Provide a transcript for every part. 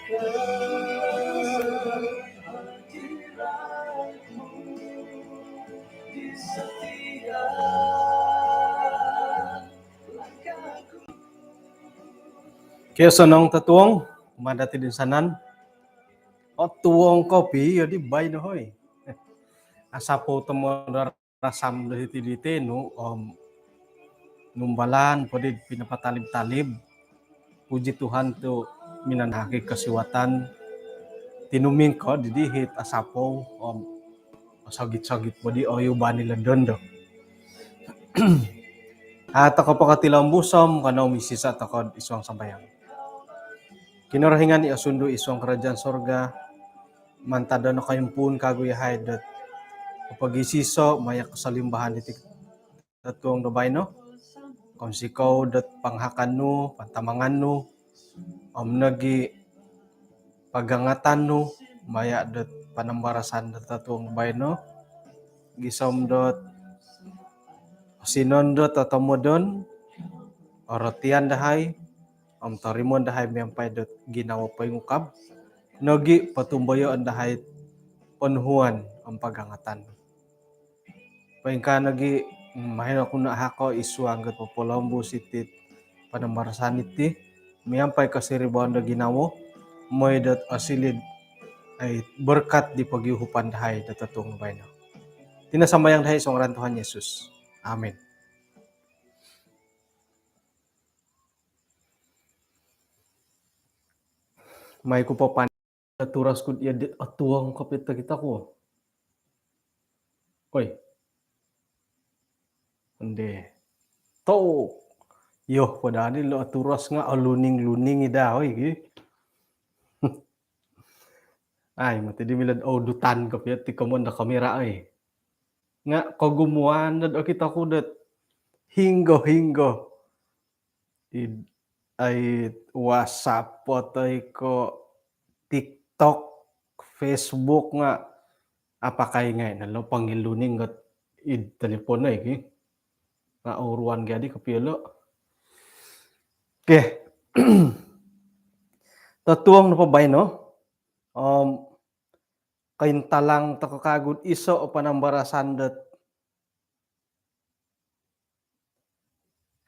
kehadiranmu di setiap langkahku. Kaya sanang tatuong, madati din sanan. O tuwong kopi, yadi bay na hoy. Asapo tamo rasam diti no, numbalan, pwede pinapatalib-talib. Puji Tuhan tu minanhaki kasiwatan. Tinuming ko, didihit asapo, sagit-sagit mo di oyo ba nila doon do. At ako pakatilang busom, kanaw misisa at ako iswang sambayang. Kinurahingan ni asundo iswang kerajaan sorga, mantada na kayong pun kaguyahay dat kapag-isiso, maya kasalimbahan iti tatuong dabay no? Kung sikaw dat panghakan no, pantamangan no, nagi pagangatan no, maya dat panambarasan dat tatuong dabay no, gisom dot sinondot atau modon, orotian dahay, tarimon dahay miyampay dot ginawa payungkab, nogi patumbayo ang dahay onhuan ang pagangatan. Paingka nagi mahina kuna hako iswang gat popolombo sitit panambarasan iti miyampay kasiribuan da ginawa moy dot asilid ay berkat di pagyuhupan dahay datatong bayno. Tinasambayang dahay sa ngaran Tuhan Yesus. Amen. May ko pa turas ko iya dit atuang kapit kita ko. Koy. Hindi. To. Yo, padani lo aturas nga aluning-luning ida hoy. Ay, mati di milad dutan kapit ti kamon da kamera ay. Nga kagumuan na kita ko dat hinggo-hinggo. Ay WhatsApp potay ko TikTok, Facebook nga apakay nga nalo pangiluning gat id telepon na nga uruan gadi kapilo. Okay. Tatuang na pa ba no? Kaintalang takakagod iso o panambarasan dat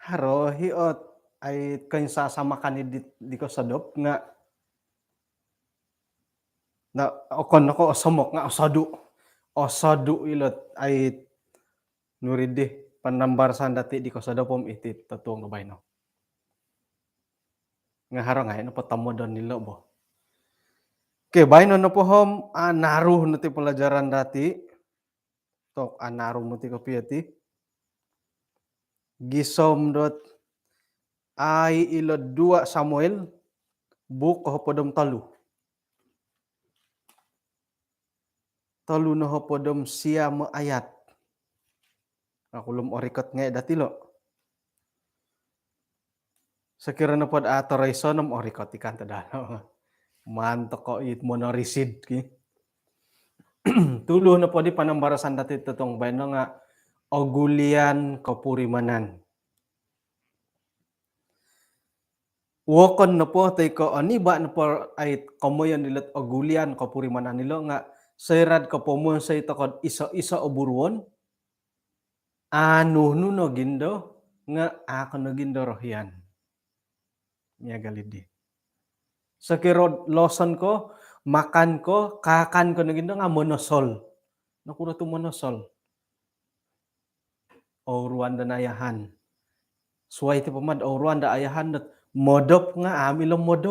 haro hiot ay kain sasamakan di ko sadop nga na okon ako samok nga osadu ilot ay nuridi panambarasan dati di ko sadopom iti tatuang nabay no nga haro nga no patamo don nilo bo. Okay, bayno na po hom naruh na ti pelajaran dati. Tok naruh mo ti kapiyati. Gisom dot ay ilod 2 Samuel book hopodom 3. 3 na hopodom siya mo ayat. Akulom orikot nga dati lo. Sakira na pod atoraysonom orikot ikan tadano. Mantok ko it monorisid ki. Tulo na po di panambarasan dati totong bayno nga ogulian kapurimanan. Wokon na po tay ko aniba na po ay kamoyan nilat ogulian kapurimanan nilo nga sayrad ka po mo sa itakod isa-isa oburuon. Ano no gindo nga ako no gindo rohyan. Nya galidi. Sa kirod loson ko, makan ko, kakan ko na gindo nga monosol. Nakuna to monosol. O Rwanda na ayahan. Suway ti pamad o Rwanda ayahan dat modop nga amilong modop.